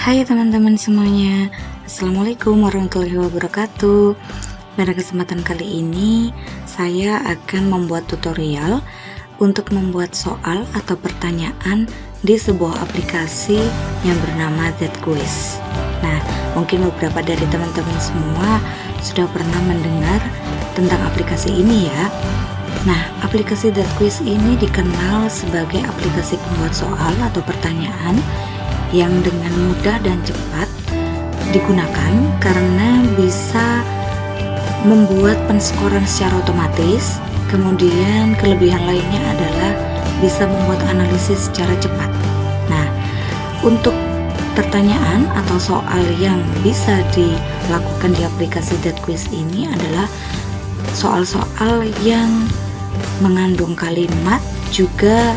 Hai teman-teman semuanya, Assalamualaikum warahmatullahi wabarakatuh. Pada kesempatan kali ini, saya akan membuat tutorial untuk membuat soal atau pertanyaan di sebuah aplikasi yang bernama Z-Quiz. Nah, mungkin beberapa dari teman-teman semua sudah pernah mendengar tentang aplikasi ini ya. Nah, aplikasi Z-Quiz ini dikenal sebagai aplikasi pembuat soal atau pertanyaan yang dengan mudah dan cepat digunakan karena bisa membuat penskoran secara otomatis. Kemudian kelebihan lainnya adalah bisa membuat analisis secara cepat. Nah, untuk pertanyaan atau soal yang bisa dilakukan di aplikasi Z-Quiz ini adalah soal-soal yang mengandung kalimat, juga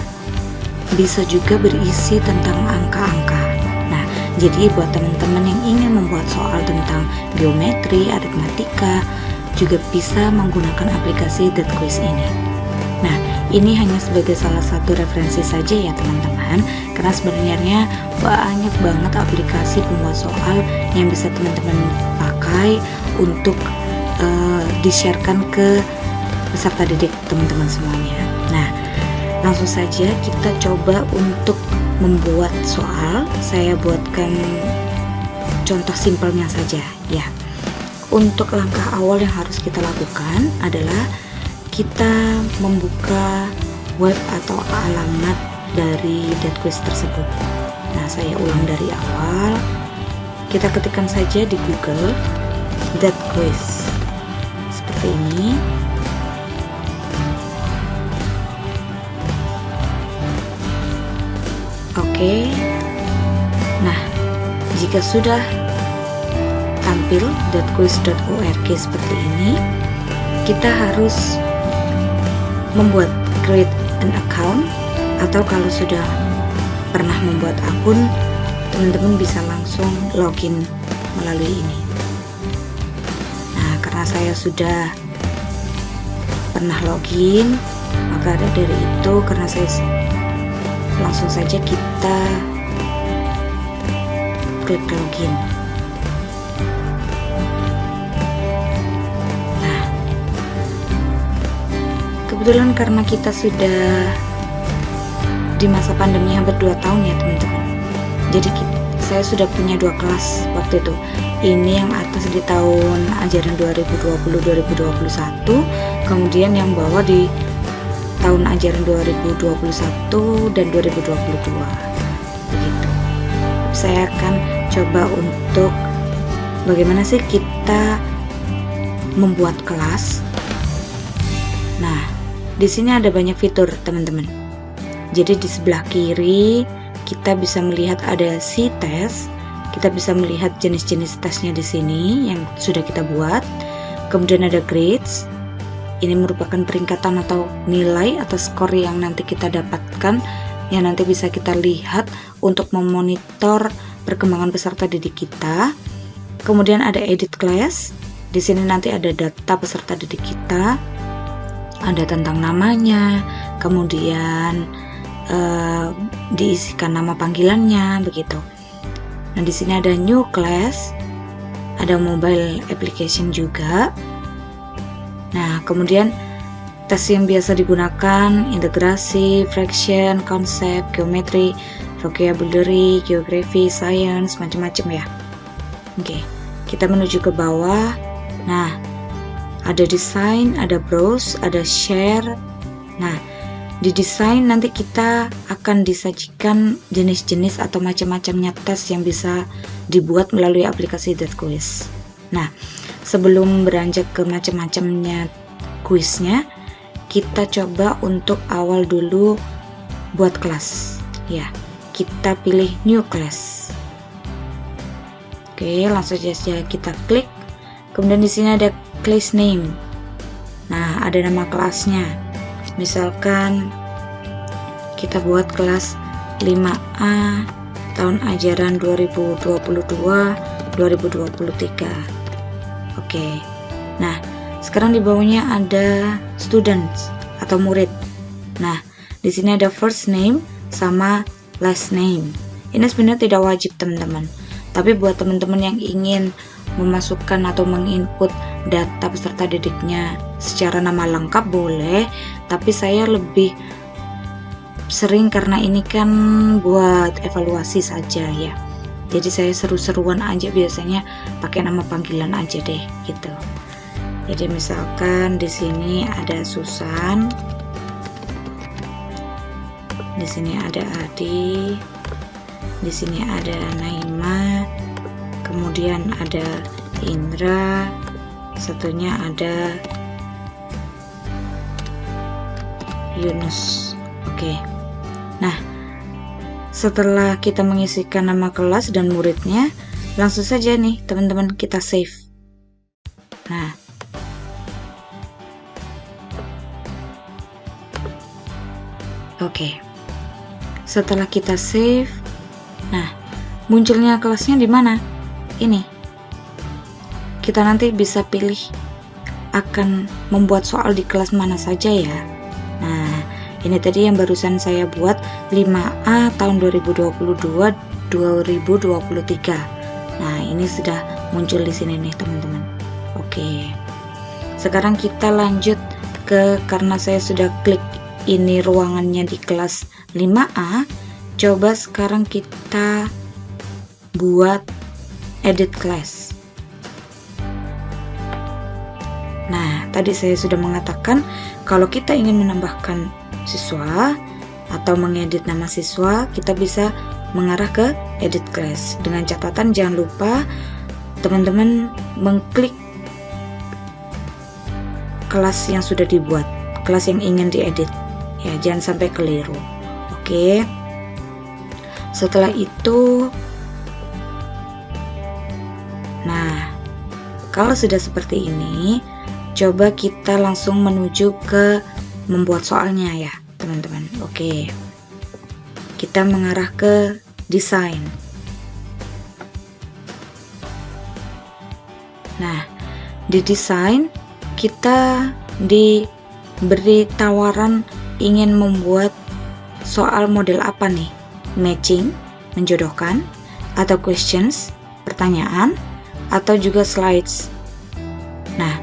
bisa juga berisi tentang angka-angka. Nah, jadi buat teman-teman yang ingin membuat soal tentang geometri, aritmatika, juga bisa menggunakan aplikasi Z-Quiz ini. Nah, ini hanya sebagai salah satu referensi saja ya teman-teman, karena sebenarnya banyak banget aplikasi pembuat soal yang bisa teman-teman pakai untuk di-sharekan ke peserta didik teman-teman semuanya. Nah, langsung saja kita coba untuk membuat soal. Saya buatkan contoh simpelnya saja ya. Untuk langkah awal yang harus kita lakukan adalah kita membuka web atau alamat dari Z-Quiz tersebut. Nah, saya ulang dari awal. Kita ketikkan saja di Google Z-Quiz seperti ini. Oke. Nah, jika sudah tampil .quiz.org seperti ini, kita harus membuat create an account, atau kalau sudah pernah membuat akun, teman-teman bisa langsung login melalui ini. Nah, karena saya sudah pernah login, maka dari itu karena saya langsung saja kita klik login. Nah, kebetulan karena kita sudah di masa pandemi hampir 2 tahun ya teman-teman, jadi saya sudah punya 2 kelas waktu itu. Ini yang atas di tahun ajaran 2020-2021, kemudian yang bawah di tahun ajaran 2021 dan 2022 begitu. Saya akan coba untuk bagaimana sih kita membuat kelas. Nah, di sini ada banyak fitur teman-teman. Jadi di sebelah kiri kita bisa melihat ada si tes. Kita bisa melihat jenis-jenis tesnya di sini yang sudah kita buat. Kemudian ada grades. Ini merupakan peringkatan atau nilai atau skor yang nanti kita dapatkan, yang nanti bisa kita lihat untuk memonitor perkembangan peserta didik kita. Kemudian ada edit class. Di sini nanti ada data peserta didik kita, ada tentang namanya, kemudian diisikan nama panggilannya begitu. Nah, di sini ada new class, ada mobile application juga. Nah, kemudian tes yang biasa digunakan integrasi, fraction, konsep, geometri, vocabulary, geografi, science, macam-macam ya. Oke, kita menuju ke bawah. Nah, ada design, ada browse, ada share. Nah, di desain nanti kita akan disajikan jenis-jenis atau macam-macamnya tes yang bisa dibuat melalui aplikasi Z-Quiz. Nah, sebelum beranjak ke macam-macamnya kuisnya, kita coba untuk awal dulu buat kelas. Ya, kita pilih new class. Oke, langsung saja kita klik. Kemudian di sini ada class name. Nah, ada nama kelasnya. Misalkan kita buat kelas 5A tahun ajaran 2022-2023. Oke. Nah, sekarang di bawahnya ada students atau murid. Nah, di sini ada first name sama last name. Ini sebenarnya tidak wajib teman-teman. Tapi buat teman-teman yang ingin memasukkan atau menginput data peserta didiknya secara nama lengkap boleh, tapi saya lebih sering karena ini kan buat evaluasi saja ya. Jadi saya seru-seruan aja, biasanya pakai nama panggilan aja deh gitu. Jadi misalkan di sini ada Susan, di sini ada Adi, di sini ada Naima, kemudian ada Indra, satunya ada Yunus. Oke. Nah, setelah kita mengisikan nama kelas dan muridnya, langsung saja nih teman-teman kita save. Nah, oke. Setelah kita save, nah, munculnya kelasnya di mana? Ini. Kita nanti bisa pilih akan membuat soal di kelas mana saja ya. Nah, ini tadi yang barusan saya buat 5A tahun 2022-2023. Nah, ini sudah muncul di sini nih teman-teman. Oke. Sekarang kita lanjut karena saya sudah klik ini ruangannya di kelas 5A. Coba sekarang kita buat edit class. Nah, tadi saya sudah mengatakan kalau kita ingin menambahkan siswa atau mengedit nama siswa, kita bisa mengarah ke edit class. Dengan catatan jangan lupa teman-teman mengklik kelas yang sudah dibuat, kelas yang ingin diedit ya, jangan sampai keliru. Oke. Setelah itu, nah, kalau sudah seperti ini, coba kita langsung menuju ke membuat soalnya ya teman-teman. Oke, kita mengarah ke desain. Nah, di desain kita diberi tawaran ingin membuat soal model apa nih? Matching, menjodohkan, atau questions, pertanyaan, atau juga slides. Nah,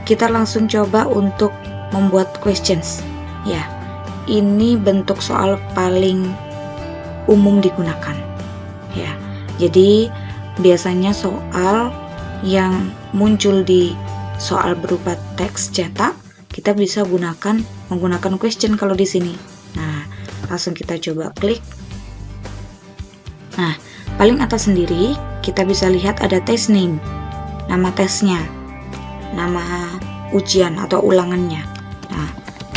kita langsung coba untuk membuat questions ya. Ini bentuk soal paling umum digunakan ya. Jadi biasanya soal yang muncul di soal berupa teks cetak, kita bisa menggunakan question kalau di sini. Nah, langsung kita coba klik. Nah, paling atas sendiri kita bisa lihat ada test name, nama tesnya, nama ujian atau ulangannya. Nah,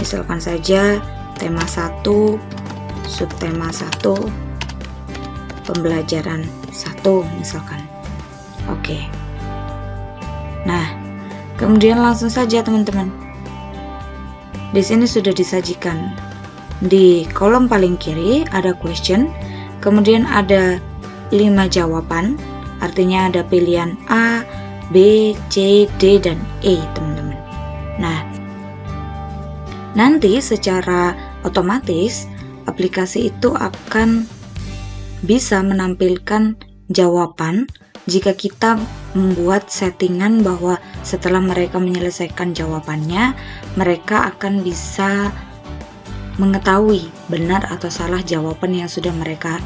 misalkan saja tema 1, subtema 1, pembelajaran 1 misalkan. Oke. Nah, kemudian langsung saja teman-teman. Di sini sudah disajikan. Di kolom paling kiri ada question, kemudian ada 5 jawaban, artinya ada pilihan A, B, C, D, dan E teman-teman. Nah, nanti secara otomatis aplikasi itu akan bisa menampilkan jawaban jika kita membuat settingan bahwa setelah mereka menyelesaikan jawabannya, mereka akan bisa mengetahui benar atau salah jawaban yang sudah mereka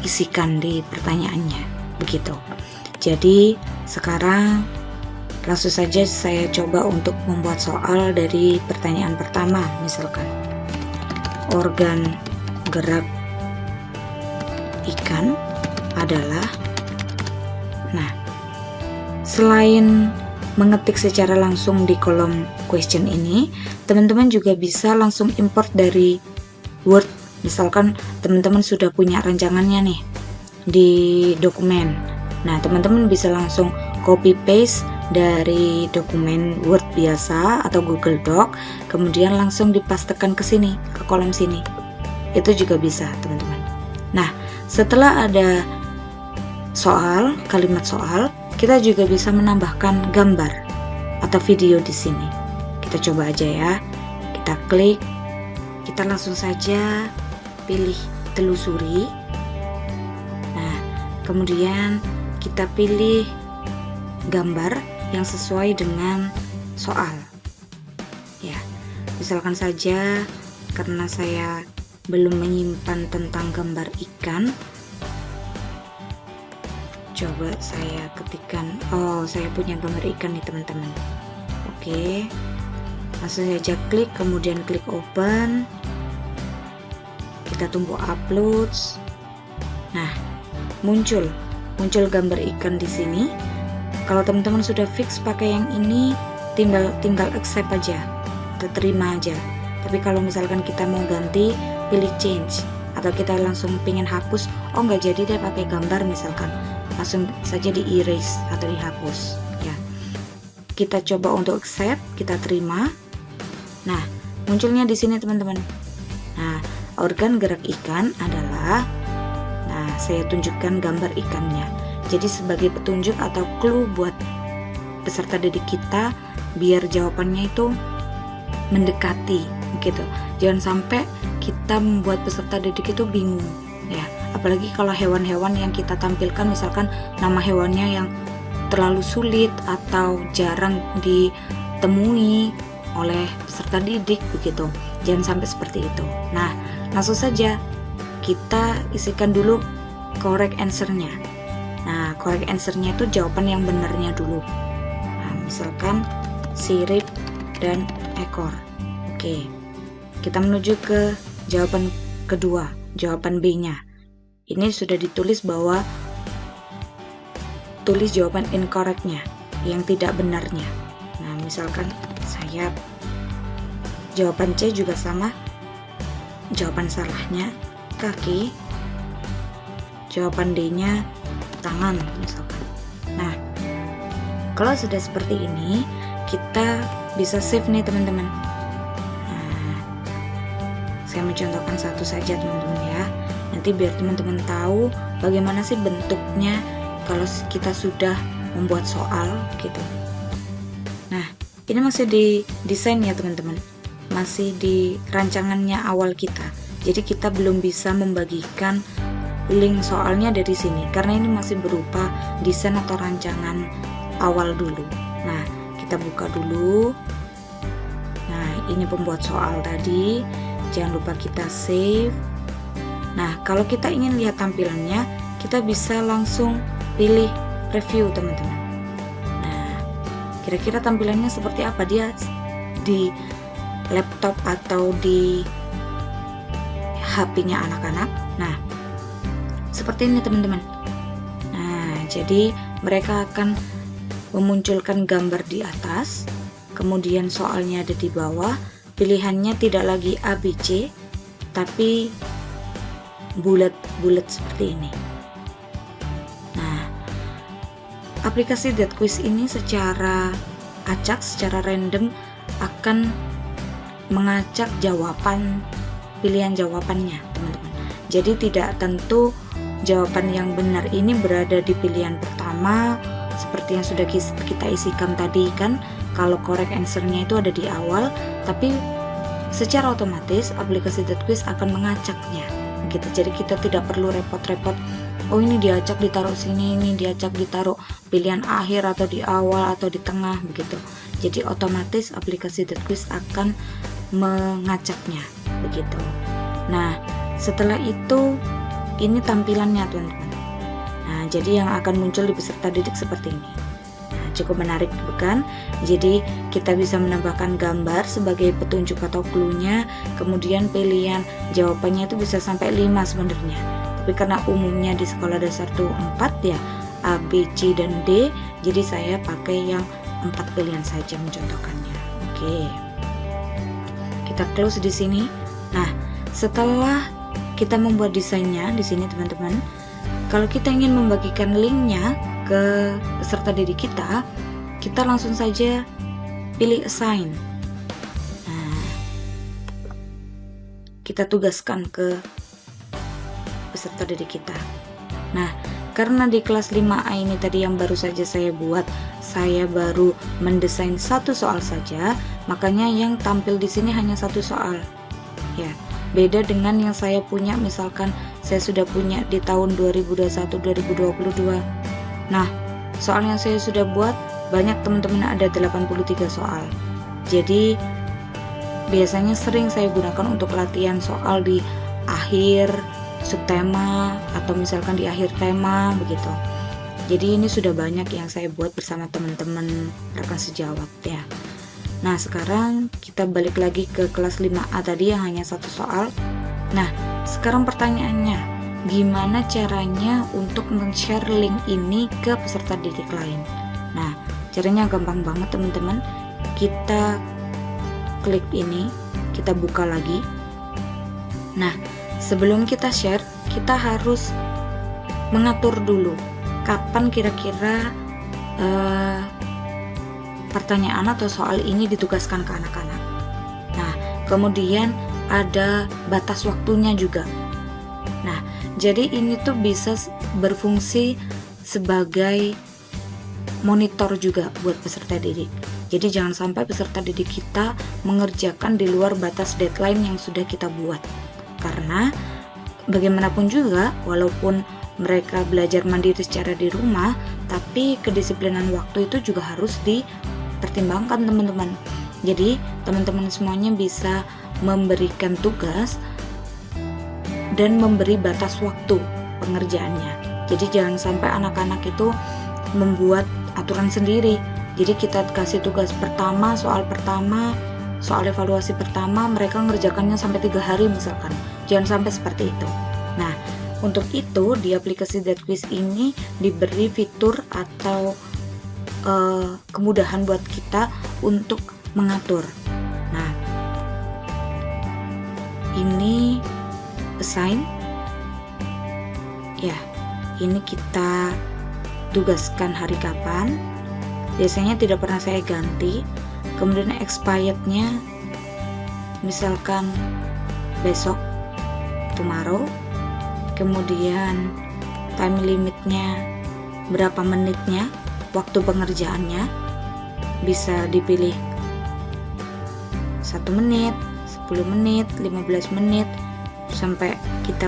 isikan di pertanyaannya. Begitu. Jadi sekarang langsung saja saya coba untuk membuat soal dari pertanyaan pertama, misalkan organ gerak ikan adalah. Nah, selain mengetik secara langsung di kolom question ini, teman-teman juga bisa langsung import dari Word. Misalkan teman-teman sudah punya rancangannya nih di dokumen. Nah, teman-teman bisa langsung copy paste dari dokumen Word biasa atau Google Doc, kemudian langsung dipastekan ke sini, ke kolom sini. Itu juga bisa, teman-teman. Nah, setelah ada soal, kalimat soal, kita juga bisa menambahkan gambar atau video di sini. Kita coba aja ya. Kita klik, kita langsung saja pilih telusuri. Nah, Kemudian kita pilih gambar yang sesuai dengan soal. Ya, misalkan saja karena saya belum menyimpan tentang gambar ikan, coba saya ketikkan. Oh, saya punya gambar ikan nih teman-teman. Oke, langsung saja klik, kemudian klik open. Kita tunggu upload. Nah, muncul gambar ikan di sini. Kalau teman-teman sudah fix pakai yang ini, tinggal accept aja, terima aja. Tapi kalau misalkan kita mau ganti, pilih change, atau kita langsung pengen hapus, oh nggak jadi deh pakai gambar misalkan, langsung saja di erase atau dihapus ya. Kita coba untuk accept, kita terima. Nah, munculnya di sini teman-teman. Nah, organ gerak ikan adalah, nah saya tunjukkan gambar ikannya. Jadi sebagai petunjuk atau clue buat peserta didik kita biar jawabannya itu mendekati gitu. Jangan sampai kita membuat peserta didik itu bingung ya. Apalagi kalau hewan-hewan yang kita tampilkan misalkan nama hewannya yang terlalu sulit atau jarang ditemui oleh peserta didik begitu. Jangan sampai seperti itu. Nah, langsung saja kita isikan dulu correct answer-nya. Nah, correct answer-nya itu jawaban yang benarnya dulu. Nah, misalkan sirip dan ekor. Oke, kita menuju ke jawaban kedua, jawaban B-nya. Ini sudah ditulis bahwa tulis jawaban incorrect-nya, yang tidak benarnya. Nah, misalkan sayap. Jawaban C juga sama. Jawaban salahnya kaki. Jawaban D-nya tangan misalkan. Nah, kalau sudah seperti ini, kita bisa save nih teman-teman. Nah, saya mencontohkan satu saja teman-teman ya. Nanti biar teman-teman tahu bagaimana sih bentuknya kalau kita sudah membuat soal gitu. Nah, ini masih di desain ya teman-teman. Masih di rancangannya awal kita. Jadi kita belum bisa membagikan link soalnya dari sini karena ini masih berupa desain atau rancangan awal dulu. Nah, kita buka dulu. Nah, ini pembuat soal tadi. Jangan lupa kita save. Nah, kalau kita ingin lihat tampilannya, kita bisa langsung pilih preview teman-teman. Nah, kira-kira tampilannya seperti apa dia di laptop atau di HP-nya anak-anak. Nah, seperti ini teman-teman. Nah, jadi mereka akan memunculkan gambar di atas, kemudian soalnya ada di bawah. Pilihannya tidak lagi A, B, C, tapi bulat-bulat seperti ini. Nah, aplikasi DatQuiz ini secara acak, secara random akan mengacak jawaban, pilihan jawabannya teman-teman. Jadi tidak tentu jawaban yang benar ini berada di pilihan pertama seperti yang sudah kita isikan tadi kan. Kalau correct answer-nya itu ada di awal, tapi secara otomatis aplikasi DatQuiz akan mengacaknya gitu. Jadi kita tidak perlu repot-repot, oh ini diacak ditaruh sini, ini diacak ditaruh pilihan akhir atau di awal atau di tengah begitu. Jadi otomatis aplikasi DatQuiz akan mengacaknya begitu. Nah, setelah itu ini tampilannya teman-teman. Nah, jadi yang akan muncul di peserta didik seperti ini. Nah, cukup menarik bukan? Jadi kita bisa menambahkan gambar sebagai petunjuk atau clue-nya, kemudian pilihan jawabannya itu bisa sampai 5 sebenarnya. Tapi karena umumnya di sekolah dasar tuh 4 ya, A, B, C, dan D, jadi saya pakai yang 4 pilihan saja mencontohkannya. Oke. Kita close di sini. Nah, setelah kita membuat desainnya di sini teman-teman, kalau kita ingin membagikan linknya ke peserta didik kita, kita langsung saja pilih assign. Nah, kita tugaskan ke peserta didik kita. Nah, karena di kelas 5A ini tadi yang baru saja saya buat, saya baru mendesain satu soal saja, makanya yang tampil di sini hanya satu soal. ya. Beda dengan yang saya punya, misalkan saya sudah punya di tahun 2021-2022. Nah, soal yang saya sudah buat banyak teman-teman, ada 83 soal. Jadi biasanya sering saya gunakan untuk latihan soal di akhir subtema atau misalkan di akhir tema begitu. Jadi ini sudah banyak yang saya buat bersama teman-teman rekan sejawat ya. Nah, sekarang kita balik lagi ke kelas 5A tadi yang hanya satu soal. Nah, sekarang pertanyaannya, gimana caranya untuk men-share link ini ke peserta didik lain? Nah, caranya gampang banget teman-teman. Kita klik ini, kita buka lagi. Nah, sebelum kita share, kita harus mengatur dulu kapan kira-kira pertanyaan atau soal ini ditugaskan ke anak-anak. Nah, kemudian ada batas waktunya juga. Nah, jadi ini tuh bisa berfungsi sebagai monitor juga buat peserta didik. Jadi jangan sampai peserta didik kita mengerjakan di luar batas deadline yang sudah kita buat. Karena bagaimanapun juga, walaupun mereka belajar mandiri secara di rumah, tapi kedisiplinan waktu itu juga harus dipertimbangkan teman-teman. Jadi teman-teman semuanya bisa memberikan tugas dan memberi batas waktu pengerjaannya. Jadi jangan sampai anak-anak itu membuat aturan sendiri. Jadi kita kasih tugas pertama, soal evaluasi pertama, mereka ngerjakannya sampai 3 hari misalkan. Jangan sampai seperti itu. Nah, untuk itu di aplikasi That-Quiz ini diberi fitur atau kemudahan buat kita untuk mengatur. Nah, ini assign. Ya, ini kita tugaskan hari kapan. Biasanya tidak pernah saya ganti. Kemudian expirednya misalkan besok, tomorrow. Kemudian time limitnya berapa menitnya, waktu pengerjaannya bisa dipilih 1 menit, 10 menit, 15 menit, sampai kita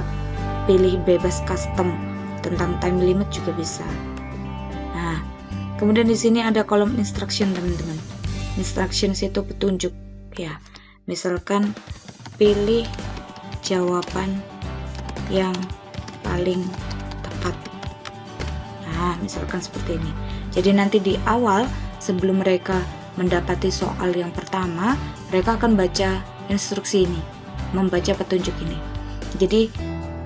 pilih bebas custom tentang time limit juga bisa. Nah, kemudian di sini ada kolom instruction teman-teman. Instructions itu petunjuk ya. Misalkan pilih jawaban yang paling tepat. Nah, misalkan seperti ini. Jadi nanti di awal sebelum mereka mendapati soal yang pertama, mereka akan baca instruksi ini, membaca petunjuk ini. Jadi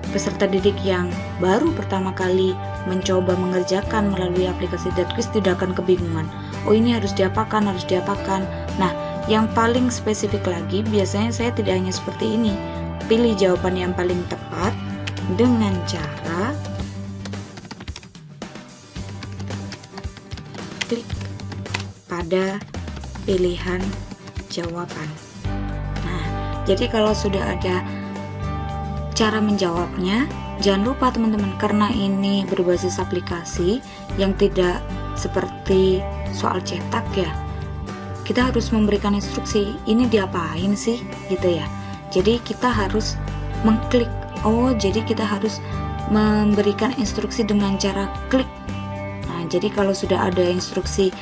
peserta didik yang baru pertama kali mencoba mengerjakan melalui aplikasi That-Quiz tidak akan kebingungan. Oh, ini harus diapakan, harus diapakan. Nah, yang paling spesifik lagi, biasanya saya tidak hanya seperti ini. Pilih jawaban yang paling tepat dengan cara klik pada pilihan jawaban. Nah, jadi kalau sudah ada cara menjawabnya, jangan lupa teman-teman, karena ini berbasis aplikasi yang tidak seperti soal cetak ya, kita harus memberikan instruksi, ini diapain sih gitu ya. Jadi kita harus mengklik, oh jadi kita harus memberikan instruksi dengan cara klik. Nah, jadi kalau sudah ada instruksi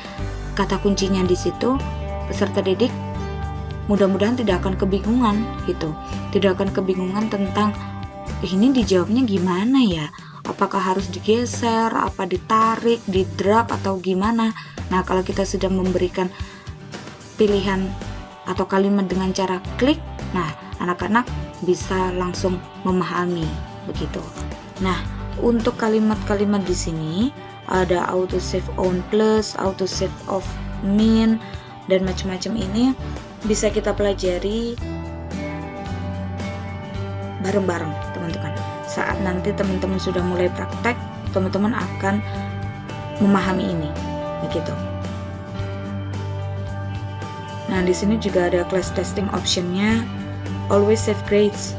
kata kuncinya di situ, peserta didik mudah-mudahan tidak akan kebingungan gitu, tidak akan kebingungan tentang ini dijawabnya gimana ya, apakah harus digeser, apa ditarik, di drag atau gimana. Nah, kalau kita sudah memberikan pilihan atau kalimat dengan cara klik, nah anak-anak bisa langsung memahami begitu. Nah, untuk kalimat-kalimat di sini ada auto save on plus, auto save off min, dan macam-macam ini bisa kita pelajari bareng-bareng teman-teman. Saat nanti teman-teman sudah mulai praktek, teman-teman akan memahami ini begitu. Nah, di sini juga ada class testing optionnya, always save grades,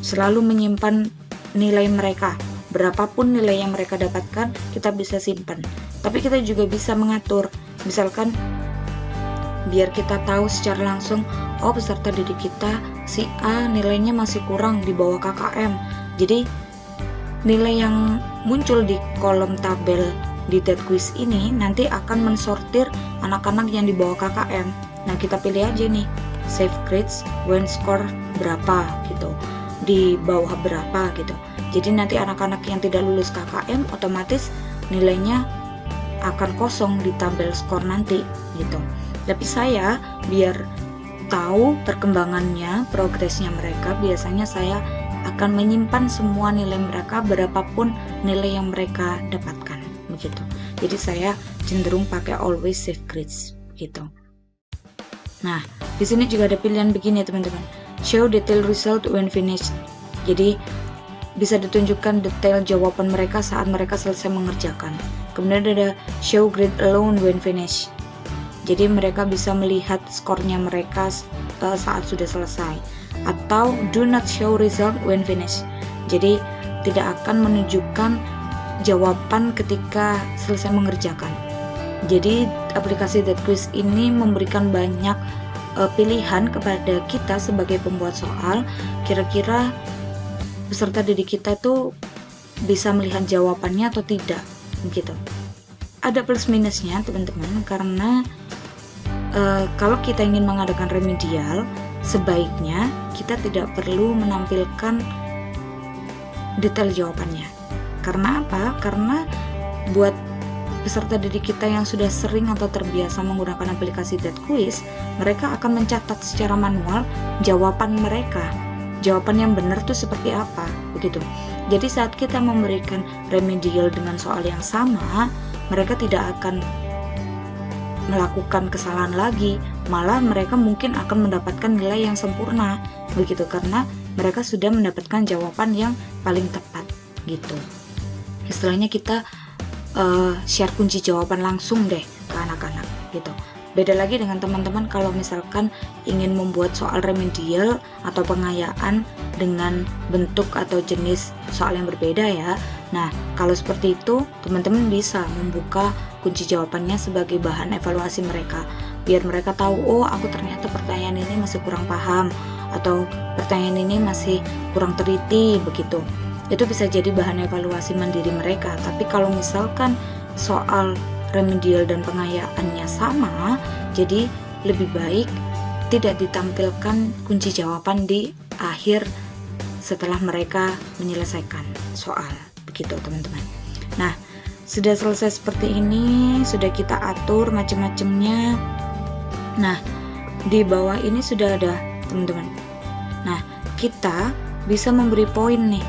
selalu menyimpan nilai mereka, berapapun nilai yang mereka dapatkan kita bisa simpan. Tapi kita juga bisa mengatur, misalkan biar kita tahu secara langsung, oh peserta didik kita si A nilainya masih kurang di bawah KKM. Jadi nilai yang muncul di kolom tabel di that quiz ini nanti akan mensortir anak-anak yang di bawah KKM. Nah, kita pilih aja nih save grades when score berapa gitu, di bawah berapa gitu. Jadi nanti anak-anak yang tidak lulus KKM otomatis nilainya akan kosong di tabel skor nanti gitu. Tapi saya biar tahu perkembangannya, progresnya mereka, biasanya saya akan menyimpan semua nilai mereka berapapun nilai yang mereka dapatkan begitu. Jadi saya cenderung pakai always save grades gitu. Nah, di sini juga ada pilihan begini teman-teman. Show detail result when finished. Jadi bisa ditunjukkan detail jawaban mereka saat mereka selesai mengerjakan. Kemudian ada show grade alone when finished. Jadi mereka bisa melihat skornya mereka saat sudah selesai. Atau do not show result when finished. Jadi tidak akan menunjukkan jawaban ketika selesai mengerjakan. Jadi aplikasi That Quiz ini memberikan banyak pilihan kepada kita sebagai pembuat soal. Kira-kira peserta didik kita tuh bisa melihat jawabannya atau tidak gitu. Ada plus minusnya teman-teman, karena kalau kita ingin mengadakan remedial, sebaiknya kita tidak perlu menampilkan detail jawabannya. Karena apa? Karena buat peserta didik kita yang sudah sering atau terbiasa menggunakan aplikasi That Quiz, mereka akan mencatat secara manual jawaban mereka. Jawaban yang benar tuh seperti apa, begitu. Jadi saat kita memberikan remedial dengan soal yang sama, mereka tidak akan melakukan kesalahan lagi, malah mereka mungkin akan mendapatkan nilai yang sempurna, begitu, karena mereka sudah mendapatkan jawaban yang paling tepat, gitu. Istilahnya kita share kunci jawaban langsung deh ke anak-anak, gitu. Beda lagi dengan teman-teman kalau misalkan ingin membuat soal remedial atau pengayaan dengan bentuk atau jenis soal yang berbeda ya. Nah, kalau seperti itu, teman-teman bisa membuka kunci jawabannya sebagai bahan evaluasi mereka. Biar mereka tahu, oh aku ternyata pertanyaan ini masih kurang paham, atau pertanyaan ini masih kurang teliti, begitu. Itu bisa jadi bahan evaluasi mandiri mereka. Tapi kalau misalkan soal remedial dan pengayaannya sama, jadi lebih baik tidak ditampilkan kunci jawaban di akhir setelah mereka menyelesaikan soal, begitu teman-teman. Nah, sudah selesai seperti ini, sudah kita atur macam-macamnya. Nah, di bawah ini sudah ada teman-teman. Nah, kita bisa memberi poin nih.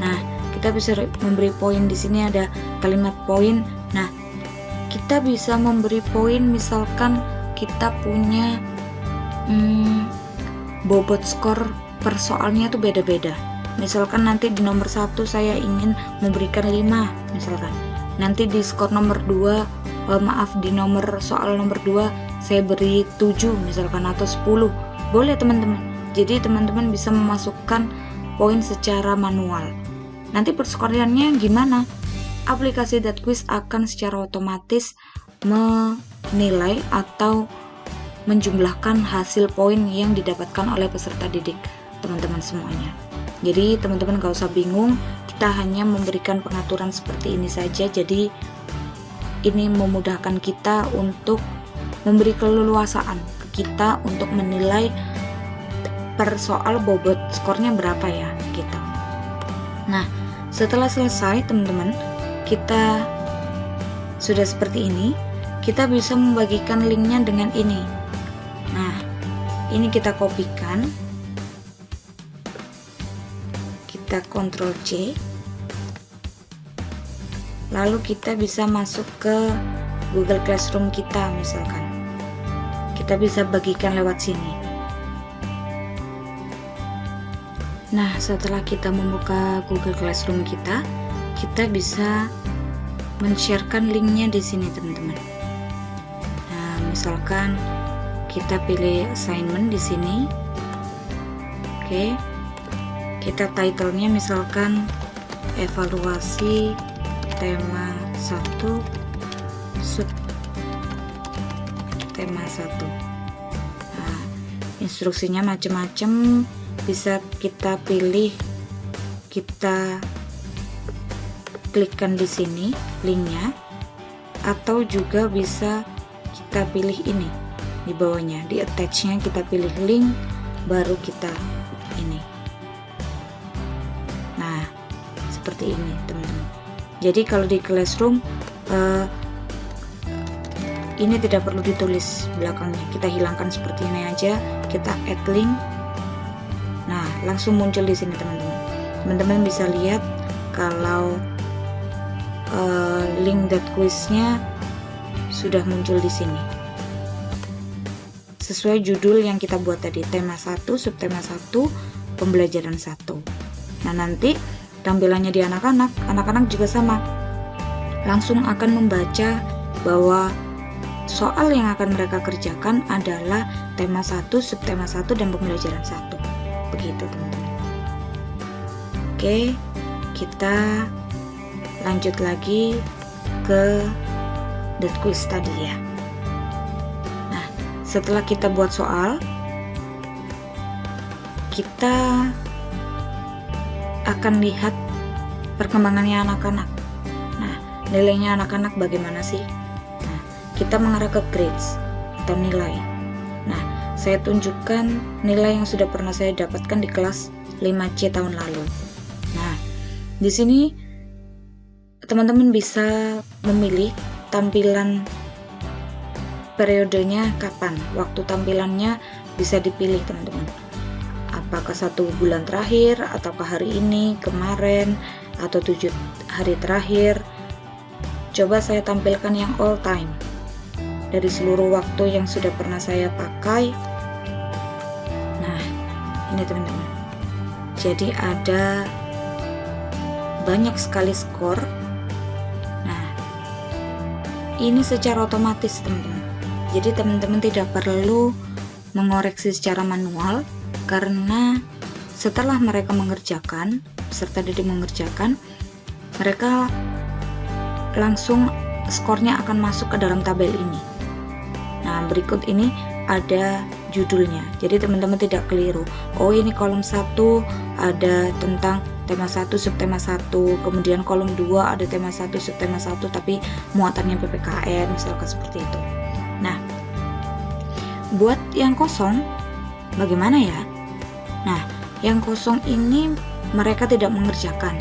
Nah, kita bisa memberi poin. Di sini ada kalimat poin. Nah, kita bisa memberi poin misalkan kita punya bobot skor per soalnya tuh beda-beda. Misalkan nanti di nomor 1 saya ingin memberikan 5 misalkan. Nanti di skor nomor 2 di nomor soal nomor 2 saya beri 7 misalkan atau 10. Boleh teman-teman. Jadi teman-teman bisa memasukkan poin secara manual. Nanti perskoriannya gimana? Aplikasi That Quiz akan secara otomatis menilai atau menjumlahkan hasil poin yang didapatkan oleh peserta didik teman-teman semuanya. Jadi teman-teman gak usah bingung, kita hanya memberikan pengaturan seperti ini saja. Jadi ini memudahkan kita untuk memberi keleluasaan ke kita untuk menilai per soal bobot skornya berapa ya gitu. Nah, setelah selesai teman-teman, kita sudah seperti ini, kita bisa membagikan linknya dengan ini. Nah, ini kita kopikan, kita Ctrl C, lalu kita bisa masuk ke Google Classroom kita misalkan. Kita bisa bagikan lewat sini. Nah, setelah kita membuka Google Classroom kita bisa men-sharekan linknya di sini teman-teman. Nah, misalkan kita pilih assignment di sini. Oke. Kita title-nya misalkan evaluasi tema 1 sub. Kita tema 1. Nah, instruksinya macam-macam, bisa kita pilih, kita klikkan di sini linknya, atau juga bisa kita pilih ini di bawahnya, di attachnya kita pilih link, baru kita ini. Nah, seperti ini teman-teman. Jadi kalau di Classroom ini tidak perlu ditulis belakangnya, kita hilangkan seperti ini aja, kita add link. Nah, langsung muncul di sini teman-teman. Teman-teman bisa lihat kalau link quiznya sudah muncul di sini sesuai judul yang kita buat tadi, tema 1, subtema 1, pembelajaran 1. Nah, nanti tampilannya di anak-anak juga sama, langsung akan membaca bahwa soal yang akan mereka kerjakan adalah tema 1, subtema 1, dan pembelajaran 1. Begitu teman-teman. Oke, kita lanjut lagi ke quiz tadi ya. Nah, setelah kita buat soal, kita akan lihat perkembangannya anak-anak. Nah, nilainya anak-anak bagaimana sih? Nah, kita mengarah ke grades atau nilai. Nah, saya tunjukkan nilai yang sudah pernah saya dapatkan di kelas 5C tahun lalu. Nah, di sini teman-teman bisa memilih tampilan periodenya kapan, waktu tampilannya bisa dipilih teman-teman, apakah 1 bulan terakhir, ataukah hari ini, kemarin, atau 7 hari terakhir. Coba saya tampilkan yang all time dari seluruh waktu yang sudah pernah saya pakai. Nah, ini teman-teman, jadi ada banyak sekali skor. Ini secara otomatis teman-teman, jadi teman-teman tidak perlu mengoreksi secara manual, karena setelah mereka mengerjakan, peserta didik mengerjakan, mereka langsung skornya akan masuk ke dalam tabel ini. Nah, berikut ini ada judulnya, jadi teman-teman tidak keliru. Oh, ini kolom 1 ada tentang tema 1, subtema 1, kemudian kolom 2 ada tema 1, subtema 1, tapi muatannya PPKN, misalkan seperti itu. Nah, buat yang kosong bagaimana ya? Nah, yang kosong ini mereka tidak mengerjakan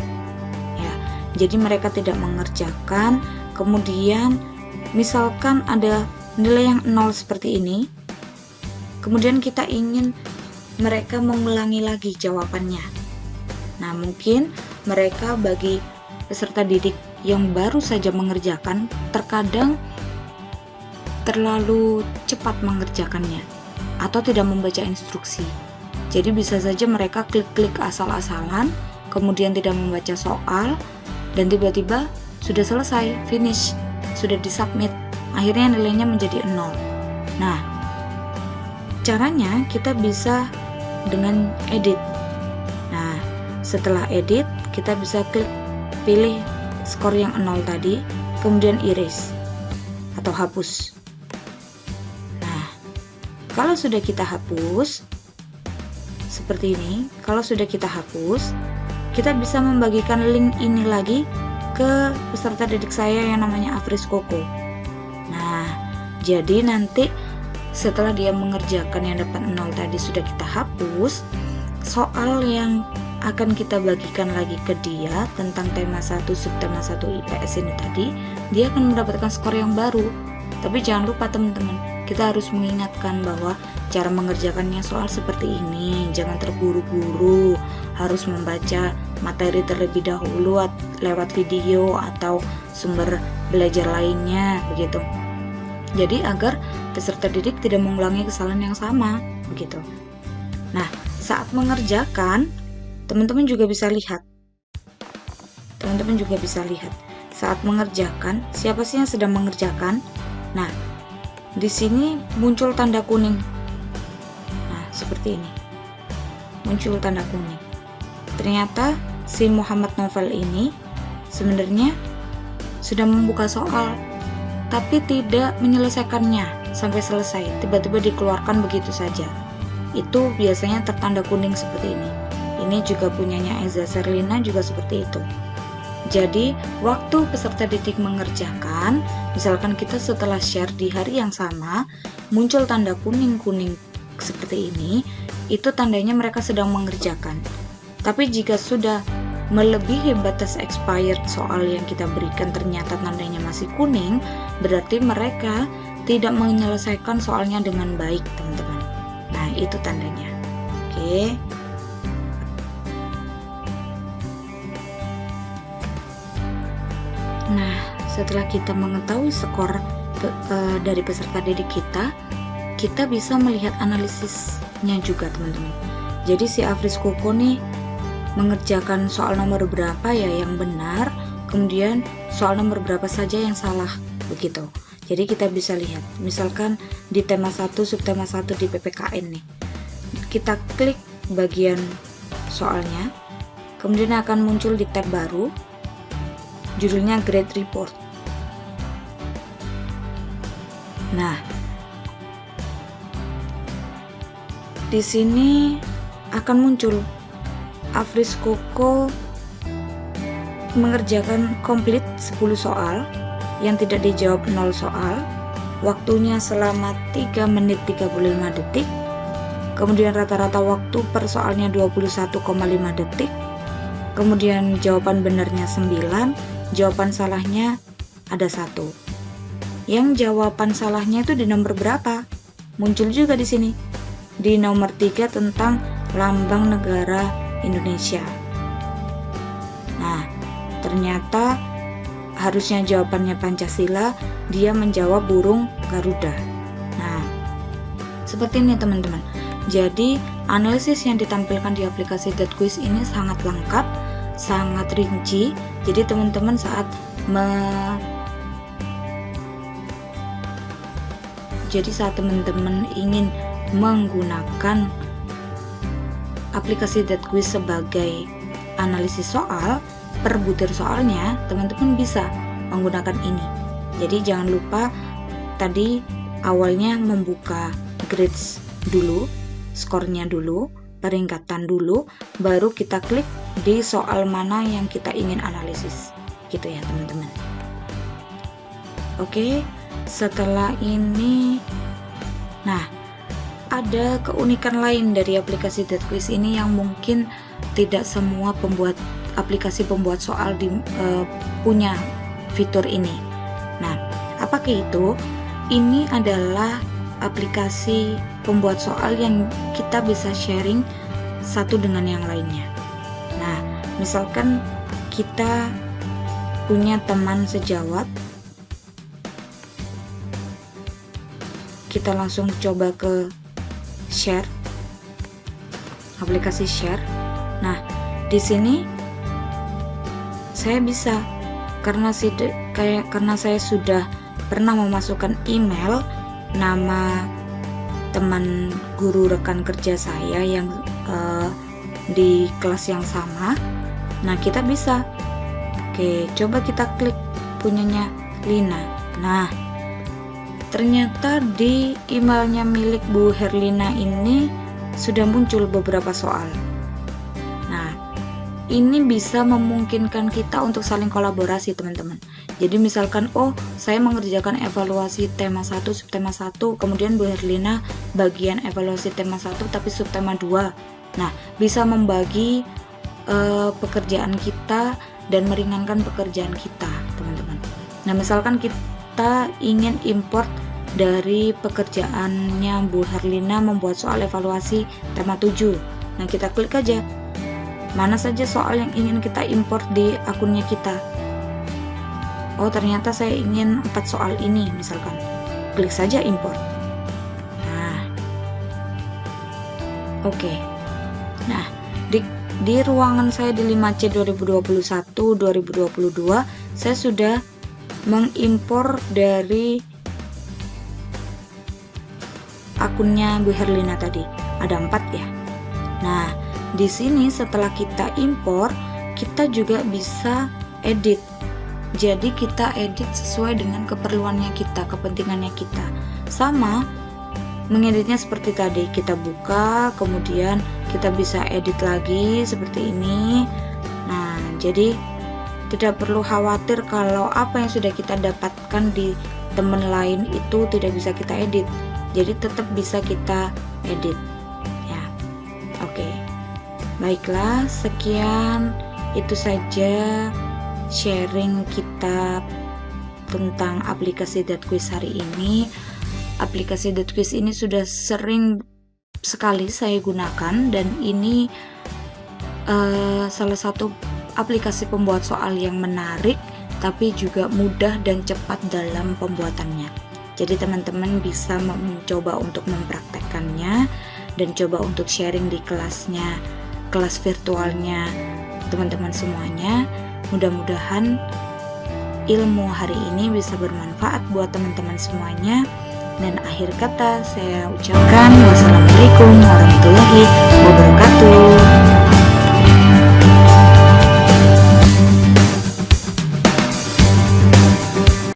ya, jadi mereka tidak mengerjakan. Kemudian misalkan ada nilai yang 0 seperti ini, kemudian kita ingin mereka mengulangi lagi jawabannya. Nah, mungkin mereka, bagi peserta didik yang baru saja mengerjakan, terkadang terlalu cepat mengerjakannya atau tidak membaca instruksi. Jadi bisa saja mereka klik-klik asal-asalan, kemudian tidak membaca soal, dan tiba-tiba sudah selesai, finish, sudah disubmit, akhirnya nilainya menjadi 0. Nah, caranya kita bisa dengan edit. Nah, setelah edit, kita bisa klik pilih skor yang 0 tadi, kemudian erase atau hapus. Nah, kalau sudah kita hapus seperti ini, kalau sudah kita hapus, kita bisa membagikan link ini lagi ke peserta didik saya yang namanya Afris Koko. Nah, jadi nanti setelah dia mengerjakan yang dapat 0 tadi sudah kita hapus, soal yang akan kita bagikan lagi ke dia tentang tema 1, subtema 1 IPS ini tadi, dia akan mendapatkan skor yang baru. Tapi jangan lupa teman-teman, kita harus mengingatkan bahwa cara mengerjakannya soal seperti ini, jangan terburu-buru, harus membaca materi terlebih dahulu lewat video atau sumber belajar lainnya, begitu. Jadi agar peserta didik tidak mengulangi kesalahan yang sama, begitu. Nah, saat mengerjakan, teman-teman juga bisa lihat. Saat mengerjakan, siapa sih yang sedang mengerjakan? Nah, di sini muncul tanda kuning. Nah, seperti ini. Muncul tanda kuning. Ternyata si Muhammad Novel ini sebenarnya sudah membuka soal, tapi tidak menyelesaikannya. sampai selesai, tiba-tiba dikeluarkan begitu saja. Itu biasanya tertanda kuning seperti ini. Ini juga punyanya Eza Serlina juga seperti itu. Jadi waktu peserta didik mengerjakan, misalkan kita setelah share di hari yang sama, muncul tanda kuning-kuning seperti ini, itu tandanya mereka sedang mengerjakan. Tapi jika sudah melebihi batas expired soal yang kita berikan ternyata tandanya masih kuning, berarti mereka tidak menyelesaikan soalnya dengan baik, teman-teman. Nah, itu tandanya. Oke. Nah, setelah kita mengetahui skor dari peserta didik kita bisa melihat analisisnya juga, teman-teman. Jadi si Afris Koko nih mengerjakan soal nomor berapa ya yang benar, kemudian soal nomor berapa saja yang salah, begitu. Jadi kita bisa lihat, misalkan di tema 1, subtema 1 di PPKN nih. Kita klik bagian soalnya, kemudian akan muncul di tab baru, judulnya Grade Report. Nah, di sini akan muncul Afris Koko mengerjakan komplit 10 soal, yang tidak dijawab 0 soal, waktunya selama 3 menit 35 detik, kemudian rata-rata waktu per soalnya 21,5 detik, kemudian jawaban benarnya 9, jawaban salahnya ada 1. Yang jawaban salahnya itu di nomor berapa? Muncul juga di sini. Di nomor 3 tentang lambang negara Indonesia. Nah, ternyata harusnya jawabannya Pancasila, dia menjawab burung Garuda. Nah, seperti ini teman-teman. Jadi, analisis yang ditampilkan di aplikasi Quiz ini sangat lengkap, sangat rinci. Jadi teman-teman saat teman-teman ingin menggunakan aplikasi Quiz sebagai analisis soal per butir soalnya, teman-teman bisa menggunakan ini. Jadi jangan lupa tadi awalnya membuka grades dulu, skornya dulu, peringkatan dulu, baru kita klik di soal mana yang kita ingin analisis, gitu ya teman-teman. Oke, setelah ini, nah ada keunikan lain dari aplikasi Quiz ini yang mungkin tidak semua aplikasi pembuat soal punya fitur ini. Nah, apakah itu? Ini adalah aplikasi pembuat soal yang kita bisa sharing satu dengan yang lainnya. Nah, misalkan kita punya teman sejawat, kita langsung coba ke share, aplikasi share. Nah, di sini saya bisa karena saya sudah pernah memasukkan email nama teman guru rekan kerja saya yang di kelas yang sama. Nah, kita bisa. Oke, coba kita klik punyanya Lina. Nah, ternyata di emailnya milik Bu Herlina ini sudah muncul beberapa soal. Nah, ini bisa memungkinkan kita untuk saling kolaborasi, teman-teman. Jadi misalkan, saya mengerjakan evaluasi tema 1, subtema 1, kemudian Bu Herlina bagian evaluasi tema 1 tapi subtema 2. Nah, bisa membagi pekerjaan kita dan meringankan pekerjaan kita, teman-teman. Nah, misalkan kita ingin import dari pekerjaannya Bu Herlina membuat soal evaluasi tema 7. Nah, kita klik aja mana saja soal yang ingin kita import di akunnya kita. Ternyata saya ingin 4 soal ini misalkan. Klik saja import. Nah, oke. Nah, di ruangan saya di 5C 2021-2022 saya sudah mengimpor dari akunnya Bu Herlina tadi. Ada 4 ya. Nah, di sini setelah kita impor, kita juga bisa edit. Jadi kita edit sesuai dengan keperluannya kita, kepentingannya kita. sama, mengeditnya seperti tadi, kita buka, kemudian kita bisa edit lagi seperti ini. Nah, jadi tidak perlu khawatir kalau apa yang sudah kita dapatkan di teman lain itu tidak bisa kita edit, jadi tetap bisa kita edit ya. Oke, baiklah, sekian itu saja sharing kita tentang aplikasi Datquiz hari ini. Aplikasi Datquiz ini sudah sering sekali saya gunakan, dan ini salah satu aplikasi pembuat soal yang menarik, tapi juga mudah dan cepat dalam pembuatannya. Jadi teman-teman bisa mencoba untuk mempraktekkannya dan coba untuk sharing di kelasnya, kelas virtualnya teman-teman semuanya. Mudah-mudahan ilmu hari ini bisa bermanfaat buat teman-teman semuanya. Dan akhir kata saya ucapkan wassalamualaikum warahmatullahi wabarakatuh.